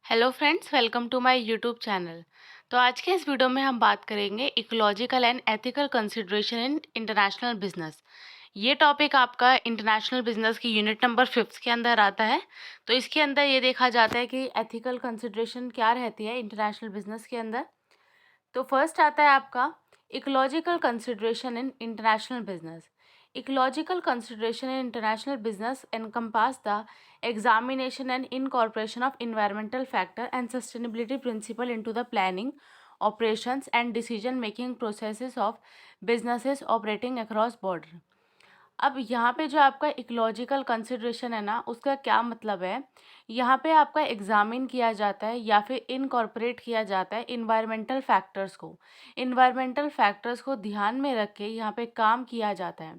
Hello friends, welcome to my YouTube channel. तो आज के इस वीडियो में हम बात करेंगे ecological and ethical consideration in international business. ये टॉपिक आपका इंटरनेशनल बिजनेस की यूनिट नंबर 5 के अंदर आता है। तो इसके अंदर ये देखा जाता है कि एथिकल कंसिडरेशन क्या रहती है इंटरनेशनल बिजनेस के अंदर। तो फर्स्ट आता है आपका ecological consideration in international business. Ecological consideration in international business encompass the examination and incorporation of environmental factor and sustainability principle into the planning, operations and decision making processes of businesses operating across border। अब यहाँ पे जो आपका ecological consideration है ना, उसका क्या मतलब है। यहाँ पे आपका एग्जामिन किया जाता है या फिर इनकॉर्पोरेट किया जाता है इन्वायरमेंटल फैक्टर्स को ध्यान में रख के यहाँ पे काम किया जाता है।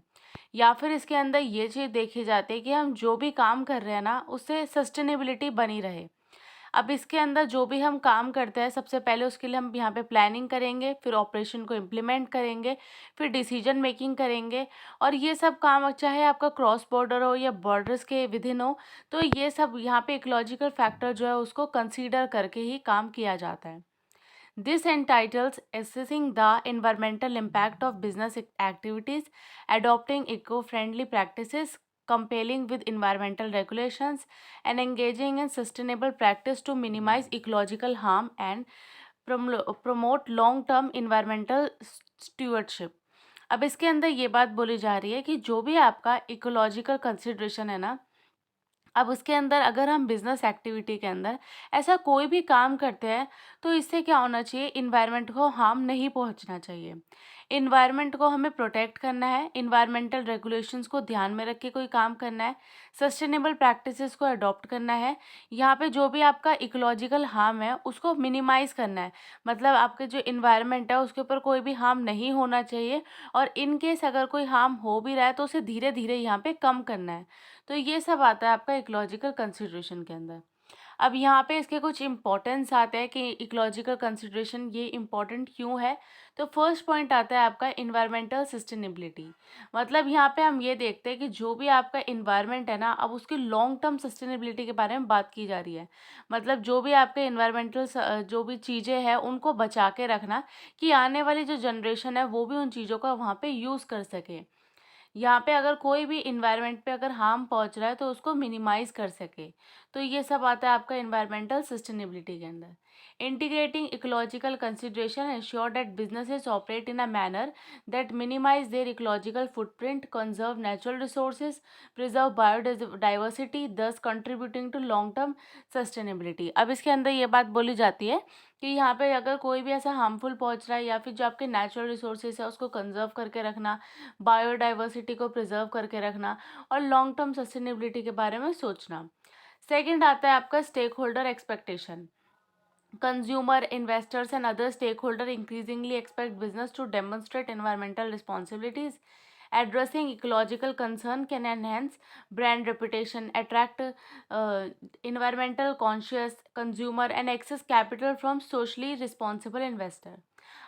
या फिर इसके अंदर ये चीज़ देखी जाती है कि हम जो भी काम कर रहे हैं ना, उससे सस्टेनेबिलिटी बनी रहे। अब इसके अंदर जो भी हम काम करते हैं, सबसे पहले उसके लिए हम यहाँ पे प्लानिंग करेंगे, फिर ऑपरेशन को इम्प्लीमेंट करेंगे, फिर डिसीजन मेकिंग करेंगे। और ये सब काम चाहे आपका क्रॉस बॉर्डर हो या बॉर्डर्स के विदिन हो, तो ये सब यहाँ पे इकोलॉजिकल फैक्टर जो है उसको कंसीडर करके ही काम किया जाता है। This entitles assessing the environmental impact of business activities, adopting eco-friendly practices, complying with environmental regulations, and engaging in sustainable practice to minimize ecological harm and promote long-term environmental stewardship। अब इसके अंदर ये बात बोली जा रही है कि जो भी आपका इकोलॉजिकल कंसिडरेशन है ना, अब उसके अंदर अगर हम बिजनेस एक्टिविटी के अंदर ऐसा कोई भी काम करते हैं, तो इससे क्या होना चाहिए, इन्वायरमेंट को हार्म नहीं पहुंचना चाहिए। इन्वायरमेंट को हमें प्रोटेक्ट करना है, इन्वायरमेंटल रेगुलेशंस को ध्यान में रख के कोई काम करना है, सस्टेनेबल प्रैक्टिसेस को अडॉप्ट करना है। यहाँ पे जो भी आपका इकोलॉजिकल हार्म है उसको मिनिमाइज करना है, मतलब आपके जो इन्वायरमेंट है उसके ऊपर कोई भी हार्म नहीं होना चाहिए। और इन केस अगर कोई हार्म हो भी रहा है तो उसे धीरे धीरे यहाँ पे कम करना है। तो ये सब आता है आपका इकोलॉजिकल कंसिडरेशन के अंदर। अब यहाँ पे इसके कुछ इम्पोर्टेंस आते हैं कि इकोलॉजिकल कंसिडरेशन ये इम्पोर्टेंट क्यों है। तो फर्स्ट पॉइंट आता है आपका इन्वायरमेंटल सस्टेनेबिलिटी। मतलब यहाँ पे हम ये देखते हैं कि जो भी आपका इन्वायरमेंट है ना, अब उसकी लॉन्ग टर्म सस्टेनेबिलिटी के बारे में बात की जा रही है। मतलब जो भी आपके इन्वायरमेंटल जो भी चीज़ें हैं उनको बचा के रखना, कि आने वाली जो जनरेशन है वो भी उन चीज़ों का वहाँ पे यूज़ कर सके। यहाँ पे अगर कोई भी इन्वायरमेंट पे अगर हार्म पहुँच रहा है तो उसको मिनिमाइज कर सके। तो ये सब आता है आपका इन्वायरमेंटल सस्टेनेबिलिटी के अंदर। Integrating ecological consideration ensure that businesses operate in a manner that minimize their ecological footprint, conserve natural resources, preserve biodiversity, thus contributing to long term sustainability. अब इसके अंदर ये बात बोली जाती है कि यहाँ पे अगर कोई भी ऐसा हार्मफुल पहुँच रहा है या फिर जो आपके नेचुरल रिसोर्सेज है उसको कंजर्व करके रखना, बायोडाइवर्सिटी को प्रिजर्व करके रखना और लॉन्ग टर्म सस्टेनेबिलिटी के बारे में सोचना। सेकंड आता है आपका stakeholder expectation. Consumer, investors and other stakeholder increasingly expect business to demonstrate environmental responsibilities. Addressing ecological concern can enhance brand reputation, attract environmental conscious consumer and access capital from socially responsible investor।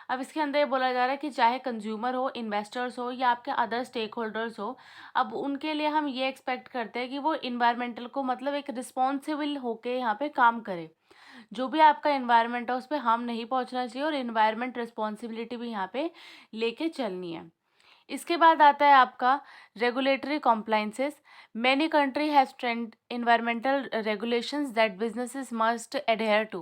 अब इसके अंदर ये बोला जा रहा है कि चाहे कंज्यूमर हो, इन्वेस्टर्स हो या आपके अदर स्टेक होल्डर्स हो, अब उनके लिए हम ये एक्सपेक्ट करते हैं कि वो इन्वायरमेंटल को मतलब एक रिस्पॉन्सिबल होके यहाँ पे काम करे। जो भी आपका इन्वायरमेंट है उस पर हार्म नहीं पहुँचना चाहिए और इन्वायरमेंट रिस्पॉन्सिबिलिटी भी यहाँ पे लेके चलनी है। इसके बाद आता है आपका regulatory compliances. Many country have strength environmental regulations that businesses must adhere to.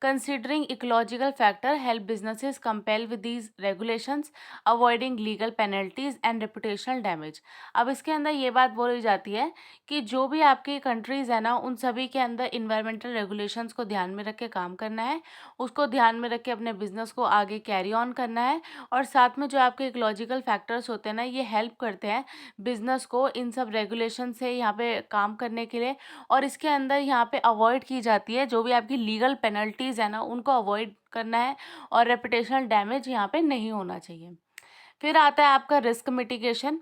Considering ecological factor help businesses comply with these regulations, avoiding legal penalties and reputational damage। अब इसके अंदर ये बात बोली जाती है कि जो भी आपकी कंट्रीज़ है ना, उन सभी के अंदर इन्वायरमेंटल रेगुलेशंस को ध्यान में रख के काम करना है, उसको ध्यान में रख के अपने बिजनेस को आगे कैरी ऑन करना है। और साथ में जो आपके इकोलॉजिकल फैक्टर्स होते हैं ना, ये हेल्प करते हैं बिजनेस को इन सब रेगुलेशन से यहाँ पे काम करने के लिए। और इसके अंदर यहाँ पे अवॉइड की जाती है जो भी आपकी लीगल पेनल्टीज़ है ना, उनको अवॉइड करना है और रेपुटेशनल डैमेज यहाँ पे नहीं होना चाहिए। फिर आता है आपका risk mitigation.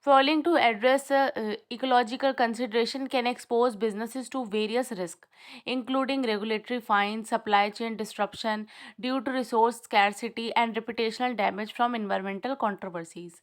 Following to address ecological consideration can expose businesses to various risk including regulatory fine, supply chain disruption due to resource scarcity and reputational damage from environmental controversies.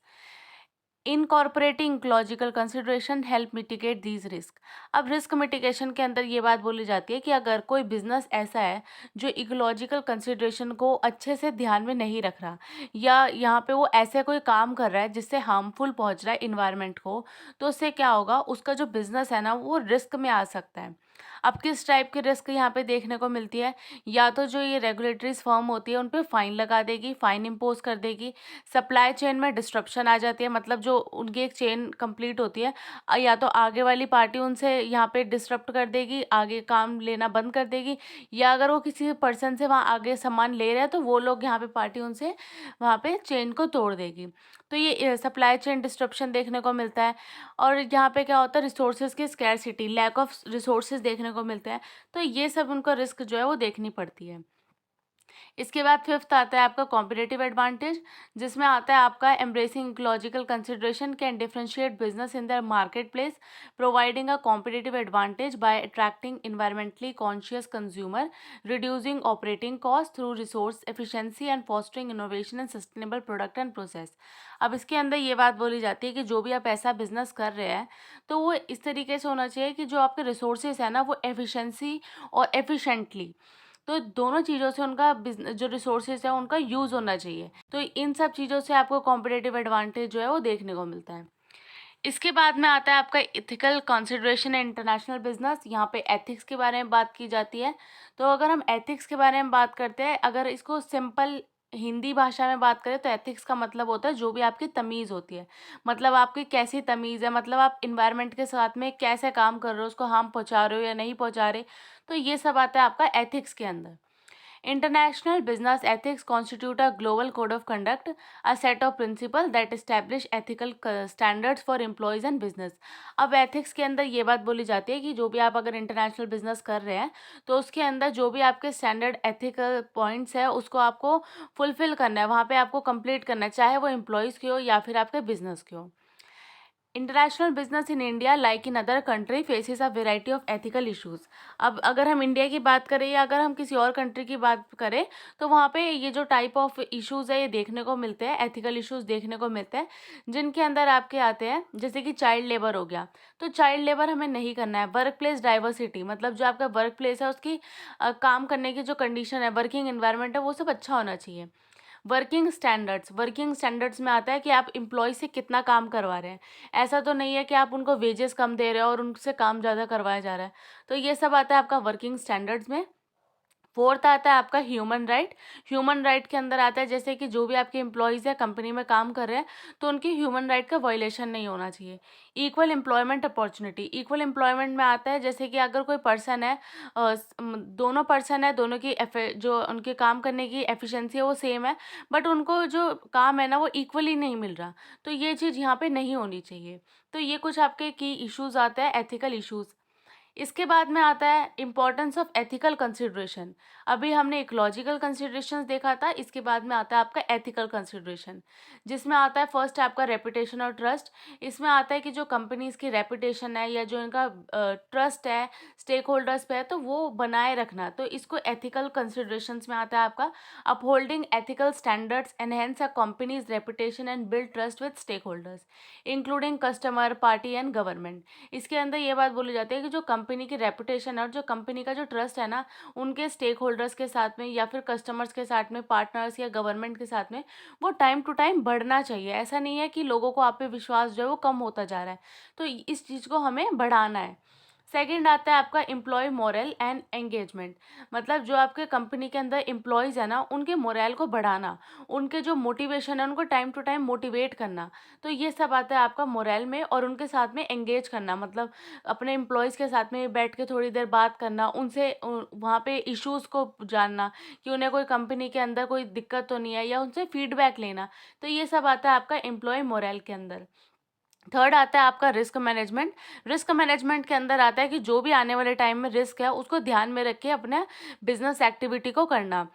Incorporating ecological consideration help mitigate these risk. अब risk mitigation के अंदर ये बात बोली जाती है कि अगर कोई बिजनेस ऐसा है जो इकोलॉजिकल कंसिडरेशन को अच्छे से ध्यान में नहीं रख रहा, या यहाँ पे वो ऐसे कोई काम कर रहा है जिससे हार्मफुल पहुँच रहा है इन्वायरमेंट को, तो उससे क्या होगा, उसका जो बिजनेस है ना वो रिस्क में आ सकता है। अब किस टाइप की रिस्क यहाँ पे देखने को मिलती है, या तो जो ये रेगुलेटरीज फर्म होती है उन पे फाइन लगा देगी, फाइन इम्पोज कर देगी। सप्लाई चेन में डिस्ट्रप्शन आ जाती है, मतलब जो उनकी एक चेन कंप्लीट होती है, या तो आगे वाली पार्टी उनसे यहाँ पे डिस्टर्ब कर देगी, आगे काम लेना बंद कर देगी, या अगर वो किसी पर्सन से वहाँ आगे सामान ले रहे हैं तो वो लोग यहाँ पे पार्टी उनसे वहाँ पे चेन को तोड़ देगी। तो ये सप्लाई चेन डिस्ट्रप्शन देखने को मिलता है। और यहाँ पे क्या होता है, रिसोर्सेज की स्कैरसिटी, लैक ऑफ रिसोर्सेज देखने को मिलते हैं। तो ये सब उनको रिस्क जो है वो देखनी पड़ती है। इसके बाद फिफ्थ आता है आपका कॉम्पिटिटिव एडवांटेज, जिसमें आता है आपका embracing ecological consideration can differentiate business in the marketplace, providing a competitive advantage by attracting environmentally conscious consumer, reducing operating cost through resource efficiency and fostering innovation and sustainable product and process. अब इसके अंदर ये बात बोली जाती है कि जो भी आप ऐसा बिजनेस कर रहे हैं तो वो इस तरीके से होना चाहिए कि जो आपके रिसोर्सेज है ना वो एफिशिएंसी और एफिशिएंटली, तो दोनों चीज़ों से उनका बिज़नेस जो रिसोर्सेज है उनका यूज़ होना चाहिए। तो इन सब चीज़ों से आपको कॉम्पिटिटिव एडवांटेज जो है वो देखने को मिलता है। इसके बाद में आता है आपका ethical consideration in international business. यहाँ पे एथिक्स के बारे में बात की जाती है। तो अगर हम एथिक्स के बारे में बात करते हैं, अगर इसको सिंपल हिंदी भाषा में बात करें तो एथिक्स का मतलब होता है जो भी आपकी तमीज़ होती है, मतलब आपकी कैसी तमीज़ है, मतलब आप इन्वायरमेंट के साथ में कैसे काम कर रहे हो, उसको हार्म पहुँचा रहे हो या नहीं पहुँचा रहे। तो ये सब आता है आपका एथिक्स के अंदर। International business ethics constitute a global code of conduct, a set of principles that establish ethical standards for employees and business। अब ethics के अंदर ये बात बोली जाती है कि जो भी आप अगर इंटरनेशनल बिजनेस कर रहे हैं तो उसके अंदर जो भी आपके स्टैंडर्ड एथिकल पॉइंट्स है उसको आपको फुलफिल करना है, वहाँ पे आपको कंप्लीट करना है, चाहे वो एम्प्लॉयज़ की हो या फिर आपके बिजनेस की हो। International business in India like in other country faces a variety of ethical issues. अब अगर हम इंडिया की बात करें या अगर हम किसी और कंट्री की बात करें तो वहाँ पे ये जो टाइप ऑफ इश्यूज है ये देखने को मिलते हैं, एथिकल इश्यूज देखने को मिलते हैं, जिनके अंदर आपके आते हैं जैसे कि चाइल्ड लेबर हो गया। तो चाइल्ड लेबर हमें नहीं करना है। वर्क प्लेस डाइवर्सिटी, मतलब जो आपका वर्क प्लेस है उसकी काम करने की जो कंडीशन है, वर्किंग एनवायरनमेंट है, वो सब अच्छा होना चाहिए। वर्किंग स्टैंडर्ड्स में आता है कि आप एम्प्लॉय से कितना काम करवा रहे हैं। ऐसा तो नहीं है कि आप उनको वेजेस कम दे रहे हो और उनसे काम ज़्यादा करवाया जा रहा है। तो ये सब आता है आपका वर्किंग स्टैंडर्ड्स में। फोर्थ आता है आपका ह्यूमन राइट। ह्यूमन राइट के अंदर आता है जैसे कि जो भी आपके एम्प्लॉयज़ है कंपनी में काम कर रहे हैं तो उनकी ह्यूमन राइट का वायलेशन नहीं होना चाहिए। Equal employment opportunity, equal employment में आता है जैसे कि अगर कोई पर्सन है, दोनों पर्सन है, दोनों की जो उनके काम करने की एफिशिएंसी है वो सेम है, बट उनको जो काम है ना वो इक्वली नहीं मिल रहा, तो ये चीज़ यहाँ पे नहीं होनी चाहिए। तो ये कुछ आपके की इश्यूज आते हैं, एथिकल इश्यूज। इसके बाद में आता है इम्पोर्टेंस ऑफ एथिकल कंसिडरेशन। अभी हमने इकोलॉजिकल कंसिडरेशंस देखा था, इसके बाद में आता है आपका एथिकल कंसिडरेशन, जिसमें आता है फर्स्ट आपका रेपुटेशन और ट्रस्ट। इसमें आता है कि जो कंपनीज की रेपुटेशन है या जो इनका ट्रस्ट है स्टेक होल्डर्स पे है तो वो बनाए रखना, तो इसको एथिकल कंसिडरेशंस में आता है आपका upholding ethical standards enhance a company's reputation and build trust with stakeholders including customer party and government. इसके अंदर ये बात बोली जाती है कि जो कंपनी की रेपुटेशन है और जो कंपनी का जो ट्रस्ट है ना उनके स्टेक होल्डर्स के साथ में या फिर कस्टमर्स के साथ में, पार्टनर्स या गवर्नमेंट के साथ में वो टाइम टू टाइम बढ़ना चाहिए। ऐसा नहीं है कि लोगों को आप पे विश्वास जो है वो कम होता जा रहा है, तो इस चीज़ को हमें बढ़ाना है। सेकंड आता है आपका एम्प्लॉय मोरल एंड एंगेजमेंट, मतलब जो आपके कंपनी के अंदर एम्प्लॉयज़ है ना उनके मोरल को बढ़ाना, उनके जो मोटिवेशन है उनको टाइम टू टाइम मोटिवेट करना। तो ये सब आता है आपका मोरल में, और उनके साथ में एंगेज करना, मतलब अपने एम्प्लॉयज़ के साथ में बैठ के थोड़ी देर बात करना, उनसे वहाँ पे इश्यूज़ को जानना कि उन्हें कोई कंपनी के अंदर कोई दिक्कत तो नहीं है, या उनसे फीडबैक लेना। तो ये सब आता है आपका एम्प्लॉय मोरल के अंदर। थर्ड आता है आपका रिस्क मैनेजमेंट। रिस्क मैनेजमेंट के अंदर आता है कि जो भी आने वाले टाइम में रिस्क है उसको ध्यान में रख के अपने बिजनेस एक्टिविटी को करना।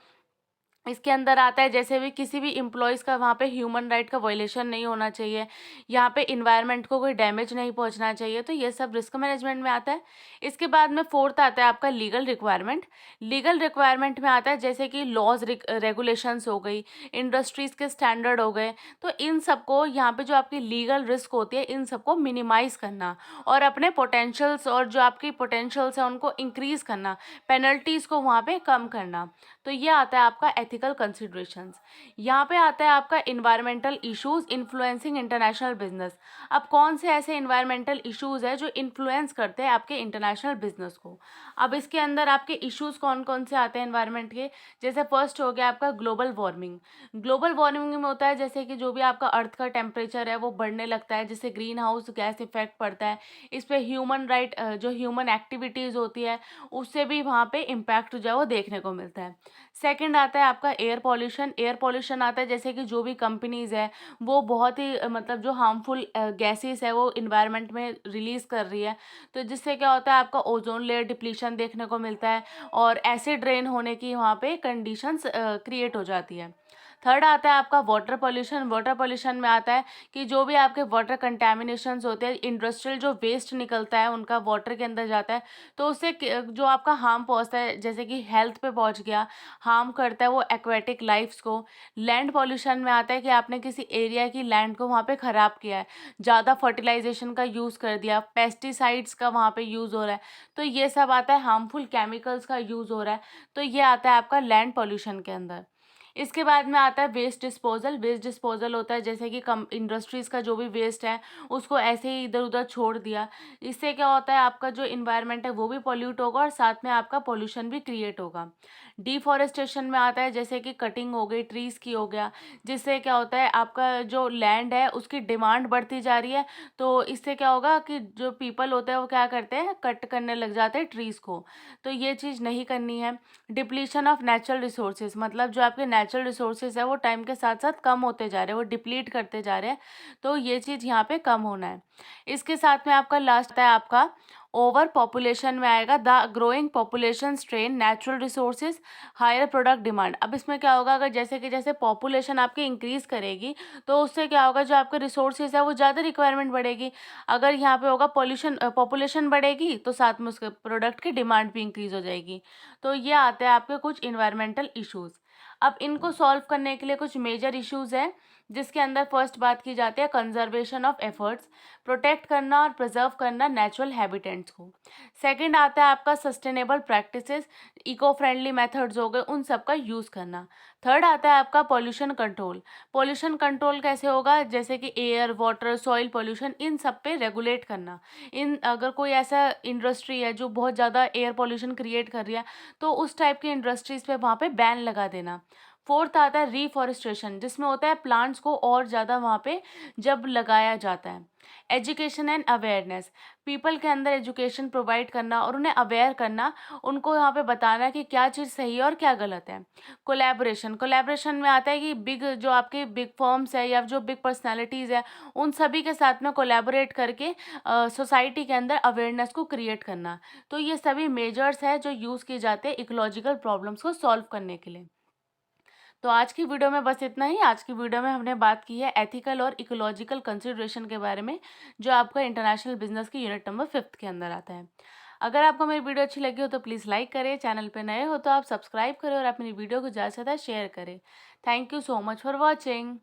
इसके अंदर आता है जैसे भी किसी भी एम्प्लॉइज़ का वहाँ पे ह्यूमन राइट का वायलेशन नहीं होना चाहिए, यहाँ पे एनवायरनमेंट को कोई डैमेज नहीं पहुँचना चाहिए, तो ये सब रिस्क मैनेजमेंट में आता है। इसके बाद में फोर्थ आता है आपका लीगल रिक्वायरमेंट। लीगल रिक्वायरमेंट में आता है जैसे कि लॉज रेगुलेशंस हो गई, इंडस्ट्रीज़ के स्टैंडर्ड हो गए, तो इन सबको यहाँ पे जो आपकी लीगल रिस्क होती है इन सबको मिनिमाइज़ करना और अपने पोटेंशियल्स और जो आपकी पोटेंशियल्स हैं उनको इंक्रीज़ करना, पेनल्टीज़ को वहाँ पे कम करना। तो ये आता है आपका एथिकल कंसिडरेशंस। यहाँ पे आता है आपका environmental issues influencing international business. अब कौन से ऐसे इन्वायरमेंटल इश्यूज है जो इन्फ्लुएंस करते हैं आपके इंटरनेशनल बिजनेस को। अब इसके अंदर आपके इश्यूज कौन कौन से आते हैं इन्वायरमेंट के, जैसे फर्स्ट हो गया आपका ग्लोबल वार्मिंग। ग्लोबल वार्मिंग में होता है जैसे कि जो भी आपका अर्थ का टेम्परेचर है वो बढ़ने लगता है, जिससे ग्रीन हाउस गैस इफेक्ट पड़ता है। इस पे ह्यूमन राइट जो ह्यूमन एक्टिविटीज़ होती है उससे भी वहाँ पे इम्पैक्ट जो है वो देखने को मिलता है। सेकंड आता है आपका एयर पॉल्यूशन। एयर पॉल्यूशन आता है जैसे कि जो भी कंपनीज़ है वो बहुत ही मतलब जो हार्मफुल गैसेस है वो इन्वायरमेंट में रिलीज़ कर रही है, तो जिससे क्या होता है आपका ओजोन लेयर डिप्लीशन देखने को मिलता है और एसिड रेन होने की वहाँ पे कंडीशंस क्रिएट हो जाती है। थर्ड आता है आपका वाटर पॉल्यूशन। वाटर पॉल्यूशन में आता है कि जो भी आपके वाटर कंटेमिनेशंस होते हैं, इंडस्ट्रियल जो वेस्ट निकलता है उनका वाटर के अंदर जाता है, तो उससे जो आपका हार्म पहुंचता है जैसे कि हेल्थ पे पहुंच गया, हार्म करता है वो एक्वेटिक लाइफ्स को। लैंड पॉल्यूशन में आता है कि आपने किसी एरिया की लैंड को वहाँ पे ख़राब किया है, ज़्यादा फर्टिलाइजेशन का यूज़ कर दिया, पेस्टिसाइड्स का वहाँ पे यूज़ हो रहा है, तो ये सब आता है, हार्मफुल केमिकल्स का यूज़ हो रहा है, तो ये आता है आपका लैंड पॉल्यूशन के अंदर। इसके बाद में आता है वेस्ट डिस्पोजल। वेस्ट डिस्पोजल होता है जैसे कि कम इंडस्ट्रीज़ का जो भी वेस्ट है उसको ऐसे ही इधर उधर छोड़ दिया, इससे क्या होता है आपका जो इन्वायरमेंट है वो भी पॉल्यूट होगा और साथ में आपका पॉल्यूशन भी क्रिएट होगा। डिफॉरेस्टेशन में आता है जैसे कि कटिंग हो गई ट्रीज़ की हो गया, जिससे क्या होता है आपका जो लैंड है उसकी डिमांड बढ़ती जा रही है, तो इससे क्या होगा कि जो पीपल होते हैं वो क्या करते हैं, कट करने लग जाते हैं ट्रीज़ को, तो ये चीज़ नहीं करनी है। डिप्लीशन ऑफ नेचुरल रिसोर्सेज, मतलब जो आपके नेचुरल रिसोर्सेज है वो टाइम के साथ साथ कम होते जा रहे हैं, वो डिप्लीट करते जा रहे हैं, तो ये चीज़ यहाँ पे कम होना है। इसके साथ में आपका लास्ट है आपका ओवर पॉपुलेशन में आएगा। The growing population strain natural resources higher product demand. अब इसमें क्या होगा, अगर जैसे कि जैसे पॉपुलेशन आपकी इंक्रीज़ करेगी तो उससे क्या होगा, जो आपके रिसोर्सेज है वो ज़्यादा रिक्वायरमेंट बढ़ेगी। अगर यहाँ पे होगा पॉपुलेशन बढ़ेगी तो साथ में उसके प्रोडक्ट की डिमांड भी इंक्रीज़ हो जाएगी। तो ये आते हैं आपके कुछ इन्वायरमेंटल इश्यूज़। अब इनको सॉल्व करने के लिए कुछ मेजर इश्यूज़ हैं, जिसके अंदर फर्स्ट बात की जाती है कंजर्वेशन ऑफ एफर्ट्स, प्रोटेक्ट करना और प्रिजर्व करना नेचुरल हैबिटेट्स को। सेकंड आता है आपका sustainable practices, eco friendly methods हो गए उन सब का यूज़ करना। थर्ड आता है आपका पॉल्यूशन कंट्रोल। पॉल्यूशन कंट्रोल कैसे होगा, जैसे कि air water soil pollution in सब पे रेगुलेट करना। इन अगर कोई ऐसा इंडस्ट्री है जो बहुत ज़्यादा एयर पॉल्यूशन क्रिएट कर रही है तो उस टाइप की इंडस्ट्रीज़ पे वहाँ पे बैन लगा देना। फोर्थ आता है रीफॉरेस्टेशन, जिसमें होता है प्लांट्स को और ज़्यादा वहाँ पे जब लगाया जाता है। एजुकेशन एंड अवेयरनेस, पीपल के अंदर एजुकेशन प्रोवाइड करना और उन्हें अवेयर करना, उनको यहाँ पे बताना कि क्या चीज़ सही है और क्या गलत है। कोलैबोरेशन, कोलैबोरेशन में आता है कि बिग जो आपके बिग फर्म्स है या जो बिग पर्सनालिटीज़ है उन सभी के साथ में कोलैबोरेट करके सोसाइटी के अंदर अवेयरनेस को क्रिएट करना। तो ये सभी मेजर्स है जो यूज़ किए जाते हैं इकोलॉजिकल प्रॉब्लम्स को सॉल्व करने के लिए। तो आज की वीडियो में बस इतना ही। आज की वीडियो में हमने बात की है एथिकल और इकोलॉजिकल कंसिडरेशन के बारे में, जो आपका इंटरनेशनल बिजनेस की यूनिट नंबर 5 के अंदर आता है। अगर आपको मेरी वीडियो अच्छी लगी हो तो प्लीज़ लाइक करें, चैनल पे नए हो तो आप सब्सक्राइब करें और अपनी वीडियो को ज़्यादा से ज़्यादा शेयर करें। Thank you so much for watching.